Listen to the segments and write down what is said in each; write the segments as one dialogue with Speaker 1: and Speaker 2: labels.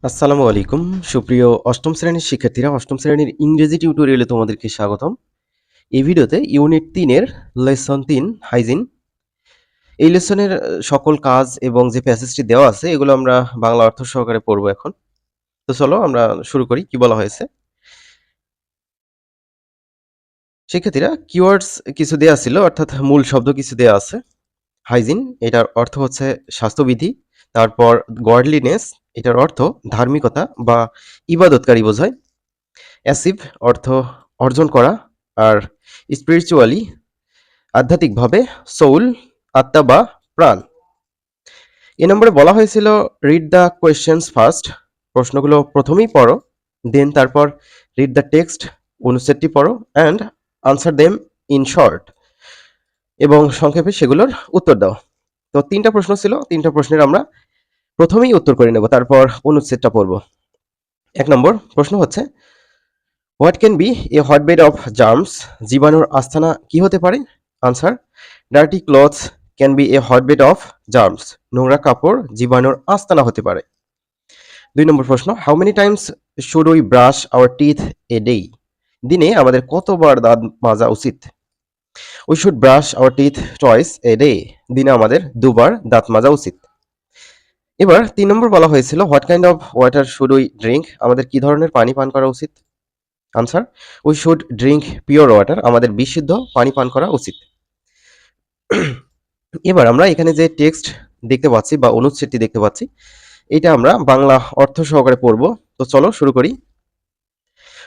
Speaker 1: আসসালামু আলাইকুম সুপ্রিয় অষ্টম শ্রেণীর শিক্ষার্থীরা অষ্টম শ্রেণীর ইংরেজি টিউটোরিয়ালে তোমাদেরকে স্বাগতম। এই ভিডিওতে ইউনিট 3-এর লেসন 3 হাইজিন। এই লেসনের সকল কাজ এবং যে প্যাসেজটি দেওয়া আছে এগুলো আমরা বাংলা অর্থ সহকারে পড়ব এখন। তো চলো আমরা শুরু করি। কি বলা হয়েছে? শিক্ষার্থীরা কিওয়ার্ডস কিছু দেয়া ছিল, অর্থাৎ মূল শব্দ কিছু দেয়া আছে। হাইজিন এটার অর্থ হচ্ছে স্বাস্থ্যবিধি। তারপর গডলিনেস এটার অর্থ ধার্মিকতা বা ইবাদতকারী বোঝায়। অ্যাসিভ অর্থ অর্জন করা, আর স্পিরিচুয়ালি আধ্যাত্মিকভাবে, সোল আত্মা বা প্রাণ। এ নম্বরে বলা হয়েছিল রিড দ্য কোয়েশ্চেন্স ফার্স্ট, প্রশ্নগুলো প্রথমেই পড়ো, দেন তারপর রিড দ্য টেক্সট, অনুচ্ছেদটি পড়ো, and answer them in short, এবং সংক্ষেপে সেগুলোর উত্তর দাও। তো তিনটা প্রশ্ন ছিল, তিনটা প্রশ্নের আমরা প্রথমেই উত্তর করে নেব, তারপর অনুচ্ছেদটা পড়ব। 1 নম্বর প্রশ্ন হচ্ছে what can be a hotbed of germs, জীবাণুর আস্তানা কি হতে পারে? Answer dirty clothes can be a hotbed of germs, নোংরা কাপড় জীবাণুর আস্তানা হতে পারে। 2 নম্বর প্রশ্ন how many times should we brush our teeth a day, দিনে আমাদের কতবার দাঁত মাজা উচিত? We should brush our teeth twice a day, দিনে আমাদের দুবার দাঁত মাজা উচিত। এবার 3 নম্বর বলা হয়েছিল what kind of water should we drink, আমাদের কি ধরনের পানি পান করা উচিত? Answer we should drink pure water, আমাদের বিশুদ্ধ পানি পান করা উচিত। এবার আমরা এখানে যে টেক্সট দেখতে পাচ্ছি বা অনুচ্ছেদটি দেখতে পাচ্ছি, এটা আমরা বাংলা অর্থ সহকারে পড়ব। তো চলো শুরু করি।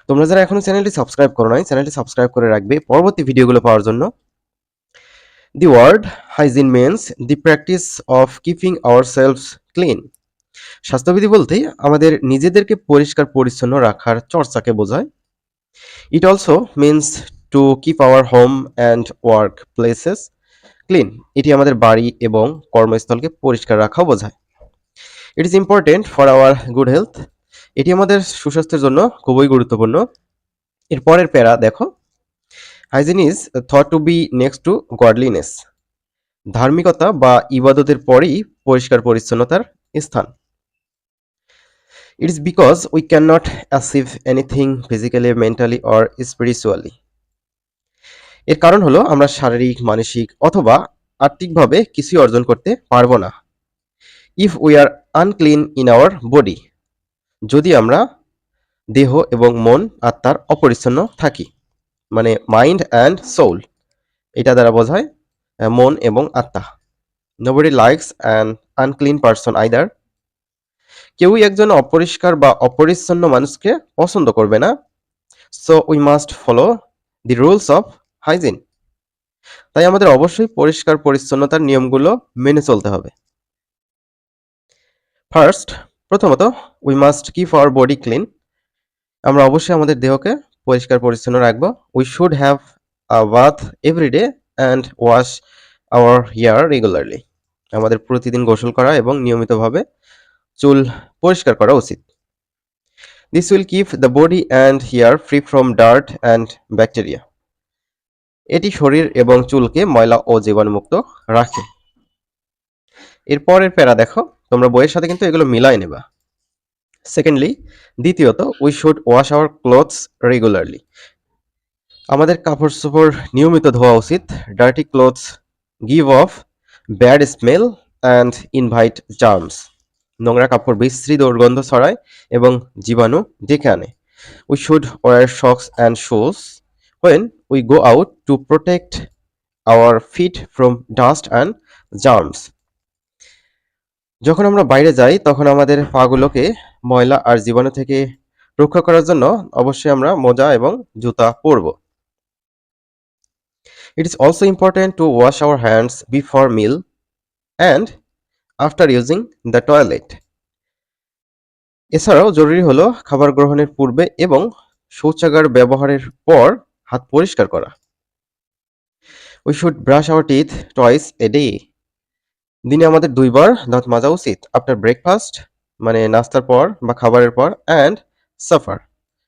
Speaker 1: তোমরা যারা এখনো চ্যানেলটি সাবস্ক্রাইব করো নাই, চ্যানেলটি সাবস্ক্রাইব করে রাখবে পরবর্তী ভিডিওগুলো পাওয়ার জন্য। The word hygiene means the practice of keeping ourselves clean, স্বাস্থ্যবিধি বলতে আমাদের নিজেদেরকে পরিষ্কার পরিচ্ছন্ন রাখার চর্চাকে বোঝায়। It also means to keep our home and work places clean, এটি আমাদের বাড়ি এবং কর্মস্থলকে পরিষ্কার রাখাও বোঝায়। It is important for our good health, এটি আমাদের সুস্বাস্থ্যের জন্য খুবই গুরুত্বপূর্ণ। এর পরের প্যারা দেখো, hygiene is thought to be next to godliness, ধার্মিকতা বা ইবাদতের পরেই পরিষ্কার পরিচ্ছন্নতার স্থান। It is because we cannot achieve anything physically, mentally or spiritually, এর কারণ হলো আমরা শারীরিক, মানসিক অথবা আত্মিকভাবে কিছুই অর্জন করতে পারবো না। If we are unclean in our body, যদি আমরা দেহ এবং মন আত্মার অপরিচ্ছন্ন থাকি, মানে মাইন্ড অ্যান্ড সোল, এটা দ্বারা বোঝায় মন এবং আত্মা। Nobody likes an unclean person either, কেউই একজন অপরিষ্কার বা অপরিচ্ছন্ন মানুষকে পছন্দ করবে না। So we must follow the rules of hygiene, তাই আমাদের অবশ্যই পরিষ্কার পরিচ্ছন্নতার নিয়মগুলো মেনে চলতে হবে। ফার্স্ট, প্রথমত we must keep our body clean, আমরা অবশ্যই আমাদের দেহকে পরিষ্কার পরিচ্ছন্ন রাখবো। We should have a bath every day and wash our hair regularly, আমাদের প্রতিদিন গোসল করা এবং নিয়মিতভাবে চুল পরিষ্কার করা উচিত। This will keep the body and hair free from dirt and bacteria, এটি শরীর এবং চুলকে ময়লা ও জীবাণুমুক্ত রাখে। এরপরের প্যারা দেখো, তোমরা বইয়ের সাথে কিন্তু এগুলো মিলাই নেবা। সেকেন্ডলি, দ্বিতীয়ত we should wash our clothes regularly, আমাদের কাপড় চোপড় নিয়মিত ধোয়া উচিত। Dirty clothes give off bad smell and invite germs, নোংরা কাপড় বিশ্রী দুর্গন্ধ ছড়ায় এবং জীবাণু ডেকে আনে। We should wear socks and shoes when we go out to protect our feet from dust and germs, যখন আমরা বাইরে যাই তখন আমাদের পাগুলোকে ময়লা আর জীবাণু থেকে রক্ষা করার জন্য অবশ্যই আমরা মোজা এবং জুতা পরব। It is also important to wash our hands before meal and after using the toilet. এছাড়াও জরুরি হলো খাবার গ্রহণের পূর্বে এবং শৌচাগার ব্যবহারের পর হাত পরিষ্কার করা। We should brush our teeth twice a day. দিনে আমাদের দুইবার দাঁত মাজা উচিত। আফটার ব্রেকফাস্ট মানে নাস্তার পর বা খাবারের পর, অ্যান্ড সাফার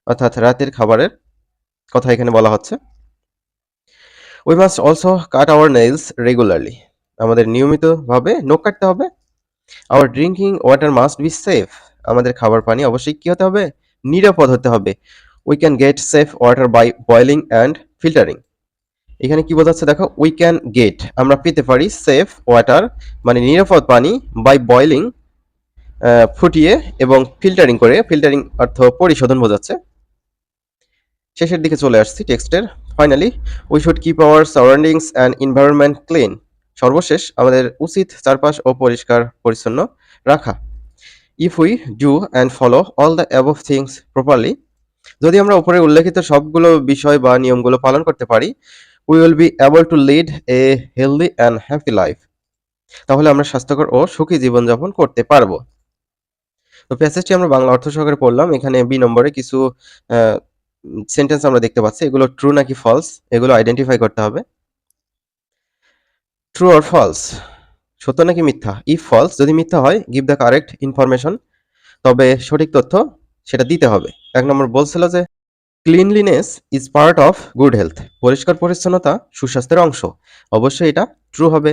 Speaker 1: অর্থাৎ রাতের খাবারের কথা এখানে বলা হচ্ছে। We must also cut our nails regularly, আমাদের নিয়মিতভাবে নখ কাটতে হবে। Our drinking water must be safe, আমাদের খাবার পানি অবশ্যই কি হতে হবে? নিরাপদ হতে হবে। We can get safe water by boiling and filtering. এখানে কি বোঝাচ্ছে দেখো, উই ক্যান গেট আমরা পেতে পারি সেফ ওয়াটার মানে নিরাপদ পানি বাই বয়েলিং ফুটিয়ে এবং ফিল্টারিং করে, ফিল্টারিং অর্থ পরিশোধন বোঝাচ্ছে। শেষের দিকে চলে আসছি টেক্সটের। Finally we should keep our surroundings and environment clean. সর্বশেষ আমাদের উচিত চারপাশ ও পরিষ্কার পরিচ্ছন্ন রাখা। If we do and follow all the above things properly, যদি আমরা উপরে উল্লেখিত সবগুলো বিষয় বা নিয়মগুলো পালন করতে পারি, we will be able to lead a healthy and happy life. তাহলে আমরা স্বাস্থ্যকর ও সুখী জীবনযাপন করতে পারবো। তো প্যাসেজটি আমরা বাংলা অর্থ সহকারে পড়লাম। এখানে বি নম্বরে কিছু সেন্টেন্স আমরা দেখতে পাচ্ছি, এগুলো ট্রু নাকি ফলস এগুলো আইডেন্টিফাই করতে হবে। ট্রু অর ফলস, সত্য নাকি মিথ্যা। ইফ ফলস, যদি মিথ্যা হয় গিভ দ্য কারেক্ট ইনফরমেশন, তবে সঠিক তথ্য সেটা দিতে হবে। 1 নম্বর বলছিল যে cleanliness is part of good health, পরিষ্কার পরিচ্ছন্নতা সুস্বাস্থ্যের অংশ, অবশ্যই এটা ট্রু হবে।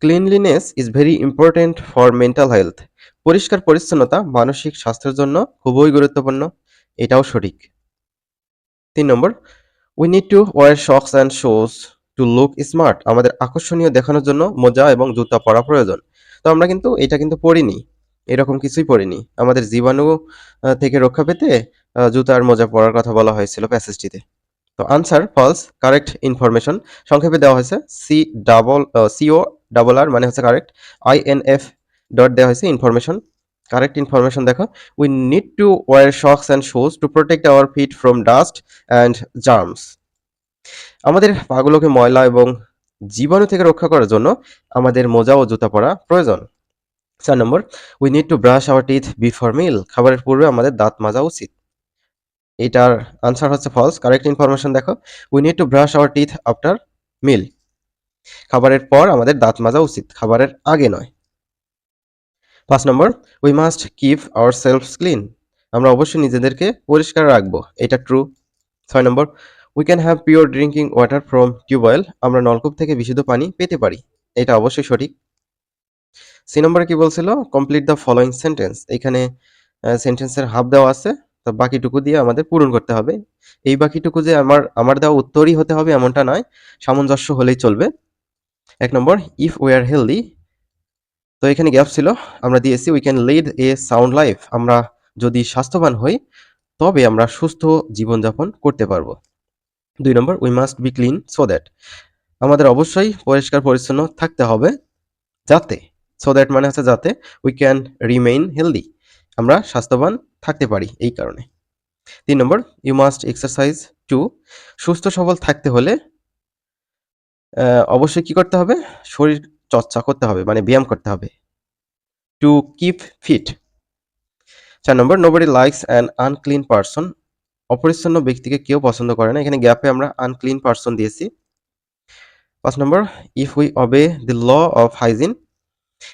Speaker 1: Cleanliness is very important for mental health, পরিষ্কার পরিচ্ছন্নতা মানসিক স্বাস্থ্যের জন্য খুবই গুরুত্বপূর্ণ, এটাও সঠিক। 3 নম্বর we need to wear socks and shoes to look smart, আমাদের আকর্ষণীয় দেখানোর জন্য মোজা এবং জুতা পরা প্রয়োজন। তো আমরা কিন্তু এটা কিন্তু পরিনি, এরকম কিছুই পরিনি। আমাদের জীবাণু থেকে রক্ষা পেতে জুতা আর মোজা পরার কথা বলা হয়েছিল প্যাসেজটিতে। তো আনসার ফলস, কারেক্ট ইনফরমেশন সংক্ষেপে দেওয়া হয়েছে সিও ডাবল আর মানে হচ্ছে কারেক্ট, আইএনএফ ডট দেওয়া হয়েছে ইনফরমেশন। কারেক্ট ইনফরমেশন দেখো, we need to wear socks and shoes to protect our feet from dust and germs, আমাদের পাগুলোকে ময়লা এবং জীবাণু থেকে রক্ষা করার জন্য আমাদের মোজা ও জুতা পরা প্রয়োজন। 4 নম্বর we need to brush our teeth before meal, খাবারের পূর্বে আমাদের দাঁত মাজা উচিত। এটার আনসার হচ্ছে ফলস, কারেক্ট ইনফরমেশন দেখো, we need to brush our teeth after meal, খাবারের পর আমাদের দাঁত মাজা উচিত, খাবারের আগে নয়। 5 নম্বর we must keep ourselves clean, আমরা অবশ্যই নিজেদেরকে পরিষ্কার রাখবো, এটা ট্রু। 6 নম্বর we can have pure drinking water from tubewell, আমরা নলকূপ থেকে বিশুদ্ধ পানি পেতে পারি, এটা অবশ্যই সঠিক। সি নম্বরে কি বলছিল, কমপ্লিট দ্য ফলোয়িং সেন্টেন্স, এখানে সেন্টেন্সের হাফ দেওয়া আছে, তো বাকিটুকু দিয়ে আমাদের পূরণ করতে হবে। এই বাকিটুকু যে আমার দেওয়া উত্তরই হতে হবে এমনটা নয়, সামঞ্জস্য হলেই চলবে। 1 নম্বর ইফ উই আর হেলদি, তো এখানে গ্যাপ ছিল, আমরা দিয়েছি we can lead a sound life, আমরা যদি স্বাস্থ্যবান হই তবে আমরা সুস্থ জীবনযাপন করতে পারবো। 2 নম্বর we must be clean so that, আমাদের অবশ্যই পরিষ্কার পরিচ্ছন্ন থাকতে হবে যাতে, সো দ্যাট মানে হচ্ছে যাতে, উই ক্যান রিমেইন হেলদি, আমরা স্বাস্থ্যবান থাকতে পারি এই কারণে। 3 নম্বর ইউ মাস্ট এক্সারসাইজ টু, সুস্থ সবল থাকতে হলে অবশ্যই কি করতে হবে, শরীর চর্চা করতে হবে মানে ব্যায়াম করতে হবে, to keep fit. 4 number nobody likes an unclean person, অপরিচ্ছন্ন ব্যক্তিকে কেউ পছন্দ করে না, এখানে গ্যাপে আমরা আনক্লিন পারসন দিয়েছি। 5 নম্বর if we obey the law of hygiene,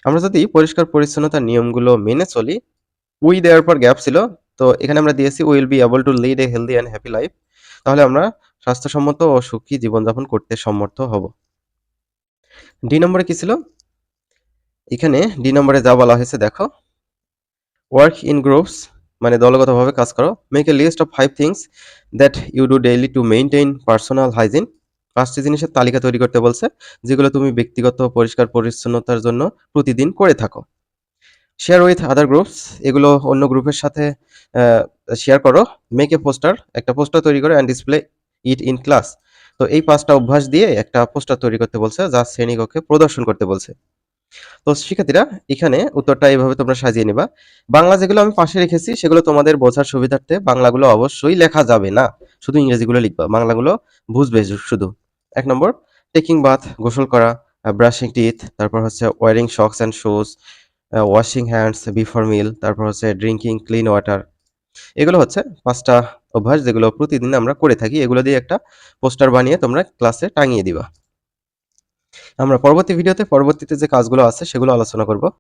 Speaker 1: আমরা যদি পরিষ্কার পরিচ্ছন্নতার নিয়মগুলো মেনে চলি, উই দেওয়ার পর গ্যাপ ছিল, তো এখানে আমরা দিয়েছি will be able to lead a healthy and happy life, তাহলে আমরা স্বাস্থ্যসম্মত ও সুখী জীবনযাপন করতে সমর্থ হব। ডি নম্বরে কি ছিল, এখানে ডি নম্বরে যা বলা হয়েছে দেখো, ওয়ার্ক ইন গ্রুপস মানে দলগতভাবে কাজ করো, make a list of 5 things that you do daily to maintain personal hygiene, 5টি জিনিসের তালিকা তৈরি করতে বলছে যেগুলো তুমি ব্যক্তিগত পরিষ্কার পরিচ্ছন্নতার জন্য প্রতিদিন করে থাকো। শেয়ার উইথ আদার গ্রুপস, এগুলো অন্য গ্রুপের সাথে শেয়ার করো। মেক এ পোস্টার, একটা পোস্টার তৈরি করো and display it in class, তো এই 5টা অভ্যাস দিয়ে একটা পোস্টার তৈরি করতে বলছে যা শ্রেণীকক্ষে প্রদর্শন করতে বলছে। তো শিক্ষার্থীরা এখানে উত্তরটা এইভাবে তোমরা সাজিয়ে নিবা। বাংলা যেগুলো আমি পাশে রেখেছি সেগুলো তোমাদের বোঝার সুবিধার্থে বাংলাগুলো অবশ্যই লেখা যাবে না, শুধু ইংরেজিগুলো লিখবা, বাংলাগুলো বুঝবে শুধু। 1 নম্বর টেকিং বাথ, গোসল করা, ব্রাশিং টিথ, তারপর হচ্ছে wearing socks and shoes, washing hands before meal, তারপর হচ্ছে ড্রিঙ্কিং ক্লিন ওয়াটার। এগুলো হচ্ছে 5টা অভ্যাস যেগুলো প্রতিদিন আমরা করে থাকি, এগুলো দিয়ে একটা পোস্টার বানিয়ে তোমরা ক্লাসে টাঙিয়ে দিবা। আমরা পরবর্তী ভিডিওতে পরবর্তীতে যে কাজগুলো আছে সেগুলো আলোচনা করব।